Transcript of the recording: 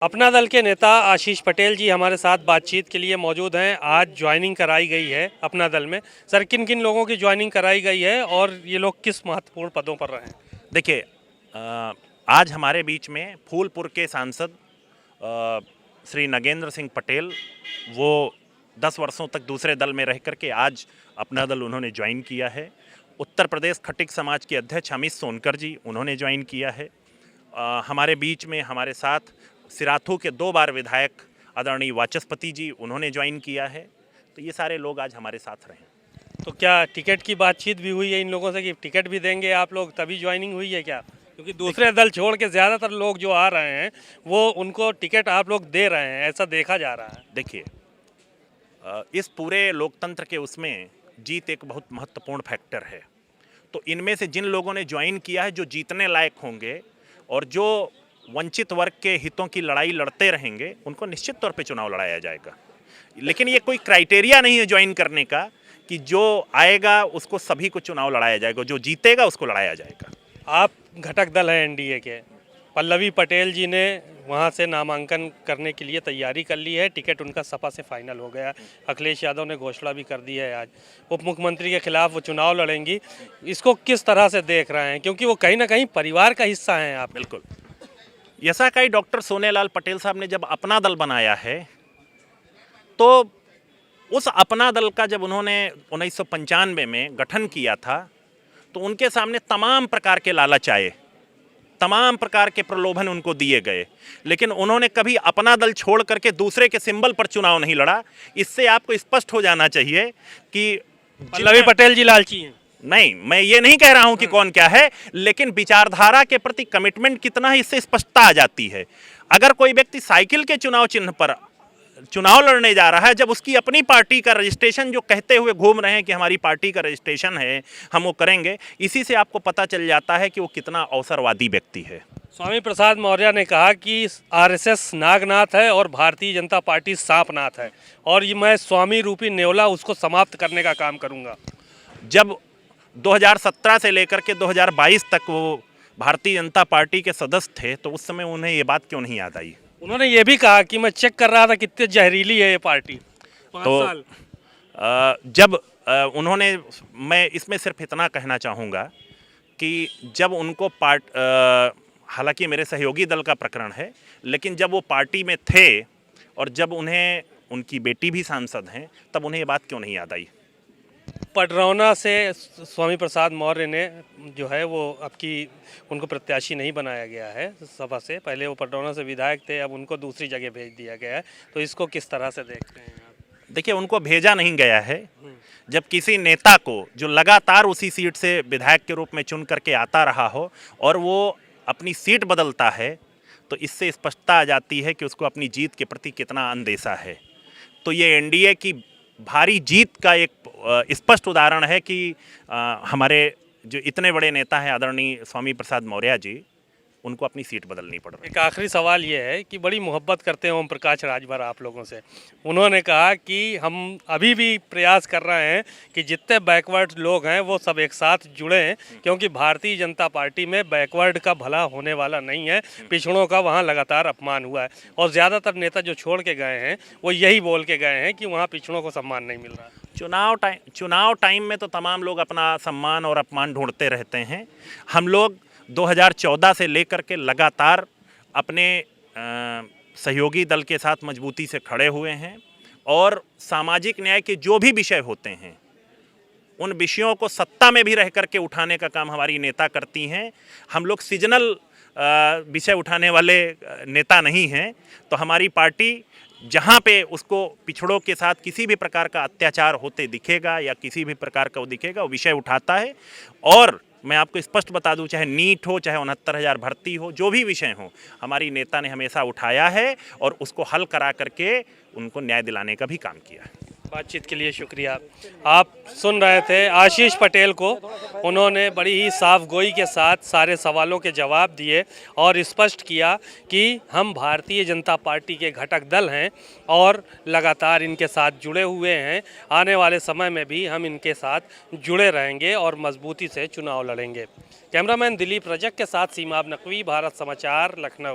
अपना दल के नेता आशीष पटेल जी हमारे साथ बातचीत के लिए मौजूद हैं। आज ज्वाइनिंग कराई गई है अपना दल में। सर, किन किन लोगों की ज्वाइनिंग कराई गई है और ये लोग किस महत्वपूर्ण पदों पर रहे हैं? देखिए, आज हमारे बीच में फूलपुर के सांसद श्री नगेंद्र सिंह पटेल, वो 10 वर्षों तक दूसरे दल में रह करके आज अपना दल उन्होंने ज्वाइन किया है। उत्तर प्रदेश खटिक समाज के अध्यक्ष अमित सोनकर जी, उन्होंने ज्वाइन किया है। हमारे बीच में हमारे साथ सिराथू के 2 बार विधायक आदरणीय वाचस्पति जी, उन्होंने ज्वाइन किया है। तो ये सारे लोग आज हमारे साथ रहे। तो क्या टिकट की बातचीत भी हुई है इन लोगों से कि टिकट भी देंगे आप लोग, तभी ज्वाइनिंग हुई है क्या? क्योंकि दूसरे दल छोड़ के ज़्यादातर लोग जो आ रहे हैं वो उनको टिकट आप लोग दे रहे हैं, ऐसा देखा जा रहा है। देखिए, इस पूरे लोकतंत्र के उसमें जीत एक बहुत महत्वपूर्ण फैक्टर है। तो इनमें से जिन लोगों ने ज्वाइन किया है, जो जीतने लायक होंगे और जो वंचित वर्ग के हितों की लड़ाई लड़ते रहेंगे, उनको निश्चित तौर पे चुनाव लड़ाया जाएगा। लेकिन ये कोई क्राइटेरिया नहीं है ज्वाइन करने का कि जो आएगा उसको सभी को चुनाव लड़ाया जाएगा, जो जीतेगा उसको लड़ाया जाएगा। आप घटक दल हैं एनडीए के। पल्लवी पटेल जी ने वहां से नामांकन करने के लिए तैयारी कर ली है, टिकट उनका सपा से फाइनल हो गया। अखिलेश यादव ने घोषणा भी कर दी है आज उप मुख्यमंत्री के खिलाफ वो चुनाव लड़ेंगी। इसको किस तरह से देख रहे हैं, क्योंकि वो कहीं ना कहीं परिवार का हिस्सा हैं आप? बिल्कुल। ऐसा कई डॉक्टर सोनेलाल पटेल साहब ने जब अपना दल बनाया है, तो उस अपना दल का जब उन्होंने 1995 में गठन किया था, तो उनके सामने तमाम प्रकार के लालच आए, तमाम प्रकार के प्रलोभन उनको दिए गए, लेकिन उन्होंने कभी अपना दल छोड़ करके दूसरे के सिंबल पर चुनाव नहीं लड़ा। इससे आपको स्पष्ट हो जाना चाहिए कि पल्लवी पटेल जी लालची हैं। नहीं, मैं ये नहीं कह रहा हूं कि कौन क्या है, लेकिन विचारधारा के प्रति कमिटमेंट कितना है, इससे स्पष्टता आ जाती है। अगर कोई व्यक्ति साइकिल के चुनाव चिन्ह पर चुनाव लड़ने जा रहा है, जब उसकी अपनी पार्टी का रजिस्ट्रेशन जो कहते हुए घूम रहे हैं कि हमारी पार्टी का रजिस्ट्रेशन है, हम वो करेंगे, इसी से आपको पता चल जाता है कि वो कितना अवसरवादी व्यक्ति है। स्वामी प्रसाद मौर्य ने कहा कि आरएसएस नागनाथ है और भारतीय जनता पार्टी सांपनाथ है, और ये मैं स्वामी रूपी नेवला उसको समाप्त करने का काम करूंगा। जब 2017 से लेकर के 2022 तक वो भारतीय जनता पार्टी के सदस्य थे, तो उस समय उन्हें ये बात क्यों नहीं याद आई? उन्होंने ये भी कहा कि मैं चेक कर रहा था कितनी जहरीली है ये पार्टी। 5 तो साल जब उन्होंने, मैं इसमें सिर्फ इतना कहना चाहूँगा कि जब उनको हालांकि मेरे सहयोगी दल का प्रकरण है, लेकिन जब वो पार्टी में थे और जब उन्हें उनकी बेटी भी सांसद हैं, तब उन्हें ये बात क्यों नहीं याद आई? पडरौना से स्वामी प्रसाद मौर्य ने जो है वो उनको प्रत्याशी नहीं बनाया गया है सभा से। पहले वो पडरौना से विधायक थे, अब उनको दूसरी जगह भेज दिया गया है। तो इसको किस तरह से देखते हैं आप? देखिए, उनको भेजा नहीं गया है। जब किसी नेता को जो लगातार उसी सीट से विधायक के रूप में चुन करके आता रहा हो और वो अपनी सीट बदलता है, तो इससे स्पष्टता आ जाती है कि उसको अपनी जीत के प्रति कितना अंदेशा है। तो ये एनडीए की भारी जीत का एक स्पष्ट उदाहरण है कि हमारे जो इतने बड़े नेता हैं आदरणीय स्वामी प्रसाद मौर्य जी, उनको अपनी सीट बदलनी पड़ रही है। एक आखिरी सवाल ये है कि बड़ी मोहब्बत करते हैं ओम प्रकाश राजभर आप लोगों से। उन्होंने कहा कि हम अभी भी प्रयास कर रहे हैं कि जितने बैकवर्ड लोग हैं वो सब एक साथ जुड़ें, क्योंकि भारतीय जनता पार्टी में बैकवर्ड का भला होने वाला नहीं है। पिछड़ों का वहाँ लगातार अपमान हुआ है, और ज़्यादातर नेता जो छोड़ के गए हैं वो यही बोल के गए हैं कि वहाँ पिछड़ों को सम्मान नहीं मिल रहा। चुनाव टाइम में तो तमाम लोग अपना सम्मान और अपमान ढूंढते रहते हैं। हम लोग 2014 से लेकर के लगातार अपने सहयोगी दल के साथ मजबूती से खड़े हुए हैं, और सामाजिक न्याय के जो भी विषय होते हैं, उन विषयों को सत्ता में भी रह करके उठाने का काम हमारी नेता करती हैं। हम लोग सीजनल विषय उठाने वाले नेता नहीं हैं। तो हमारी पार्टी जहाँ पे उसको पिछड़ों के साथ किसी भी प्रकार का अत्याचार होते दिखेगा या किसी भी प्रकार का वो दिखेगा, वो विषय उठाता है। और मैं आपको स्पष्ट बता दूं, चाहे नीट हो, चाहे 69,000 भर्ती हो, जो भी विषय हो, हमारी नेता ने हमेशा उठाया है और उसको हल करा करके उनको न्याय दिलाने का भी काम किया है। बातचीत के लिए शुक्रिया। आप सुन रहे थे आशीष पटेल को। उन्होंने बड़ी ही साफ गोई के साथ सारे सवालों के जवाब दिए और स्पष्ट किया कि हम भारतीय जनता पार्टी के घटक दल हैं और लगातार इनके साथ जुड़े हुए हैं। आने वाले समय में भी हम इनके साथ जुड़े रहेंगे और मजबूती से चुनाव लड़ेंगे। कैमरामैन दिलीप रजक के साथ सीमाब नकवी, भारत समाचार, लखनऊ।